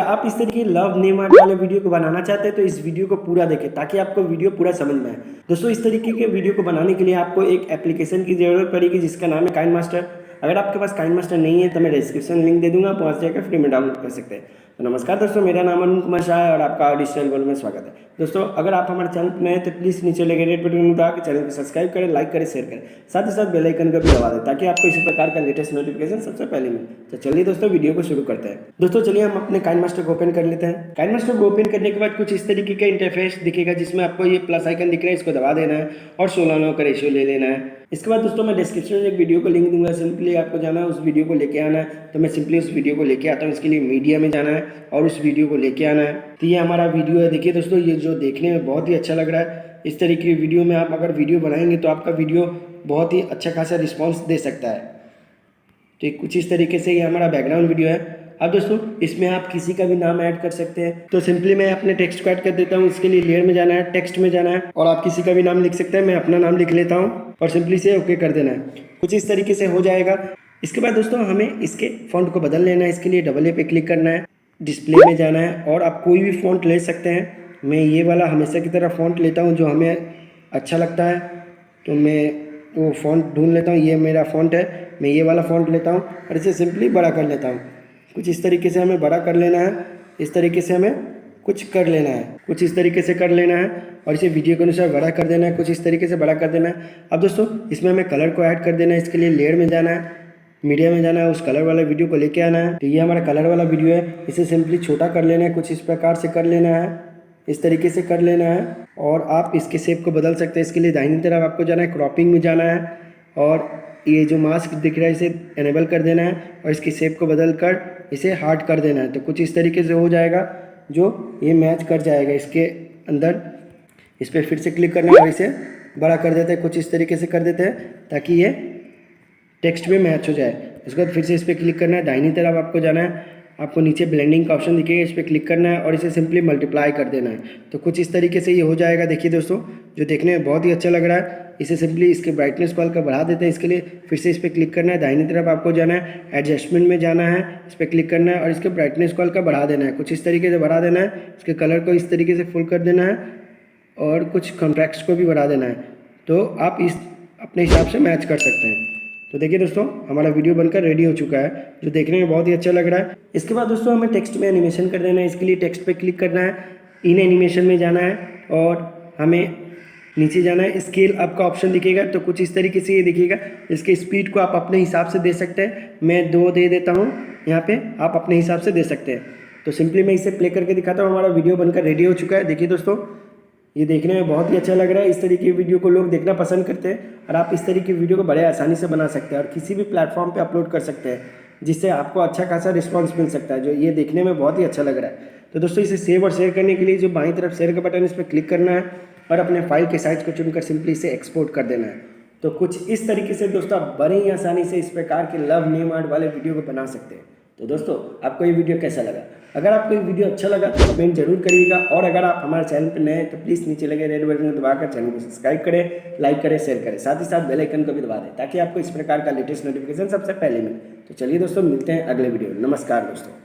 आप इस तरीके की लव नेम आर्ट वाले वीडियो को बनाना चाहते हैं तो इस वीडियो को पूरा देखें ताकि आपको वीडियो पूरा समझ में आए। दोस्तों इस तरीके के वीडियो को बनाने के लिए आपको एक एप्लीकेशन की ज़रूरत पड़ेगी जिसका नाम है काइनमास्टर। अगर आपके पास काइनमास्टर नहीं है तो मैं डिस्क्रिप्शन लिंक दे दूंगा, आप वहाँ से जाकर फ्री में डाउनलोड कर सकते हैं। तो नमस्कार दोस्तों, मेरा नाम अरुण कुमार शाह है और आपका डिजिटल वर्ल्ड में स्वागत है। दोस्तों अगर आप हमारे चैनल पर नए हैं तो प्लीज़ नीचे लगे रेड बटन दबा के चैनल को सब्सक्राइब करें, लाइक करें, शेयर करें, साथ ही साथ बेल आइकन का भी दबा दें ताकि आपको इसी प्रकार का लेटेस्ट नोटिफिकेशन सबसे पहले मिले। तो चलिए दोस्तों वीडियो को शुरू करते हैं। दोस्तों चलिए हम अपने काइनमास्टर को ओपन कर लेते हैं। काइनमास्टर को ओपन करने के बाद कुछ इस तरीके का इंटरफेस दिखेगा जिसमें आपको ये प्लस आइकन दिख रहा है, इसको दबा देना है और 16:9 का रेशियो ले लेना है। इसके बाद दोस्तों मैं डिस्क्रिप्शन में एक वीडियो को लिंक दूंगा, सिंपली आपको जाना है उस वीडियो को लेके आना है। तो मैं सिंपली उस वीडियो को लेके आता हूँ, इसके लिए मीडिया में जाना है और उस वीडियो को लेके आना है। तो ये हमारा वीडियो है। देखिए दोस्तों ये जो देखने में बहुत ही अच्छा लग रहा है, इस तरीके की वीडियो में आप अगर वीडियो बनाएंगे तो आपका वीडियो बहुत ही अच्छा खासा रिस्पॉन्स दे सकता है। तो कुछ इस तरीके से ये हमारा बैकग्राउंड वीडियो है। अब दोस्तों इसमें आप किसी का भी नाम ऐड कर सकते हैं। तो सिंपली मैं अपने टेक्स्ट को ऐड कर देता हूँ। इसके लिए लेयर में जाना है, टेक्स्ट में जाना है और आप किसी का भी नाम लिख सकते हैं। मैं अपना नाम लिख लेता हूँ और सिंपली से ओके कर देना है। कुछ इस तरीके से हो जाएगा। इसके बाद दोस्तों हमें इसके फॉन्ट को बदल लेना है। इसके लिए डबल ए पे क्लिक करना है, डिस्प्ले में जाना है और आप कोई भी फॉन्ट ले सकते हैं। मैं ये वाला हमेशा की तरह फॉन्ट लेता हूँ जो हमें अच्छा लगता है, तो मैं वो फॉन्ट ढूंढ लेता हूँ। ये मेरा फॉन्ट है, मैं ये वाला फॉन्ट लेता हूँ और इसे सिंपली बड़ा कर लेता हूँ। कुछ इस तरीके से हमें बड़ा कर लेना है, इस तरीके से हमें कुछ कर लेना है, कुछ इस तरीके से कर लेना है और इसे वीडियो के अनुसार बड़ा कर देना है, कुछ इस तरीके से बड़ा कर देना है। अब दोस्तों इसमें हमें कलर को ऐड कर देना है। इसके लिए लेयर में जाना है, मीडिया में जाना है, उस कलर वाले वीडियो को लेके आना है। तो ये हमारा कलर वाला वीडियो है, इसे सिंपली छोटा कर लेना है, कुछ इस प्रकार से कर लेना है, इस तरीके से कर लेना है और आप इसके शेप को बदल सकते हैं। इसके लिए दाहिनी तरफ आपको जाना है, क्रॉपिंग में जाना है और ये जो मास्क दिख रहा है इसे इनेबल कर देना है और इसकी शेप को बदल कर इसे हार्ड कर देना है। तो कुछ इस तरीके से हो जाएगा जो ये मैच कर जाएगा इसके अंदर। इस पर फिर से क्लिक करना है और इसे बड़ा कर देते हैं, कुछ इस तरीके से कर देते हैं ताकि ये टेक्स्ट में मैच हो जाए। इसके बाद फिर से इस पर क्लिक करना है, दाहिनी तरफ आपको जाना है, आपको नीचे ब्लेंडिंग का ऑप्शन दिखेगा, इस पर क्लिक करना है और इसे सिंपली मल्टीप्लाई कर देना है। तो कुछ इस तरीके से ये हो जाएगा। देखिए दोस्तों जो देखने में बहुत ही अच्छा लग रहा है। इसे सिंपली इसके ब्राइटनेस को हल्का बढ़ा देते हैं। इसके लिए फिर से इस पर क्लिक करना है, दाहिनी तरफ आपको जाना है, एडजस्टमेंट में जाना है, इस पर क्लिक करना है और इसके ब्राइटनेस को हल्का बढ़ा देना है, कुछ इस तरीके से बढ़ा देना है। इसके कलर को इस तरीके से फुल कर देना है और कुछ कॉन्ट्रास्ट को भी बढ़ा देना है। तो आप इस अपने हिसाब से मैच कर सकते हैं। तो देखिए दोस्तों हमारा वीडियो बनकर रेडी हो चुका है जो देखने में बहुत ही अच्छा लग रहा है। इसके बाद दोस्तों हमें टेक्स्ट में एनिमेशन कर देना है। इसके लिए टेक्स्ट पे क्लिक करना है, इन एनिमेशन में जाना है और हमें नीचे जाना है, स्केल अप का ऑप्शन दिखेगा। तो कुछ इस तरीके से ये दिखेगा। इसके स्पीड को आप अपने हिसाब से दे सकते हैं, मैं 2 दे देता हूँ, यहाँ पे आप अपने हिसाब से दे सकते हैं। तो सिंपली मैं इसे प्ले करके दिखाता हूँ। हमारा वीडियो बनकर रेडी हो चुका है। देखिए दोस्तों ये देखने में बहुत ही अच्छा लग रहा है। इस तरीके की वीडियो को लोग देखना पसंद करते हैं और आप इस तरीके की वीडियो को बड़े आसानी से बना सकते हैं और किसी भी प्लेटफॉर्म पे अपलोड कर सकते हैं जिससे आपको अच्छा खासा रिस्पांस मिल सकता है जो ये देखने में बहुत ही अच्छा लग रहा है। तो दोस्तों इसे सेव और शेयर करने के लिए जो बाईं तरफ शेयर का बटन, इस पर क्लिक करना है और अपने फाइल के साइज को चुनकर सिंपली इसे एक्सपोर्ट कर देना है। तो कुछ इस तरीके से दोस्तों आप बड़ी ही आसानी से इस प्रकार के लव नेम आर्ट वाले वीडियो को बना सकते हैं। तो दोस्तों आपको ये वीडियो कैसा लगा? अगर आपको ये वीडियो अच्छा लगा तो कमेंट जरूर करिएगा और अगर आप हमारे चैनल पर नए हैं तो प्लीज़ नीचे लगे रेड बटन को दबाकर चैनल को सब्सक्राइब करें, लाइक करें, शेयर करें, साथ ही साथ बेल आइकन को भी दबा दें ताकि आपको इस प्रकार का लेटेस्ट नोटिफिकेशन सबसे पहले मिले। तो चलिए दोस्तों मिलते हैं अगले वीडियो में। नमस्कार दोस्तों।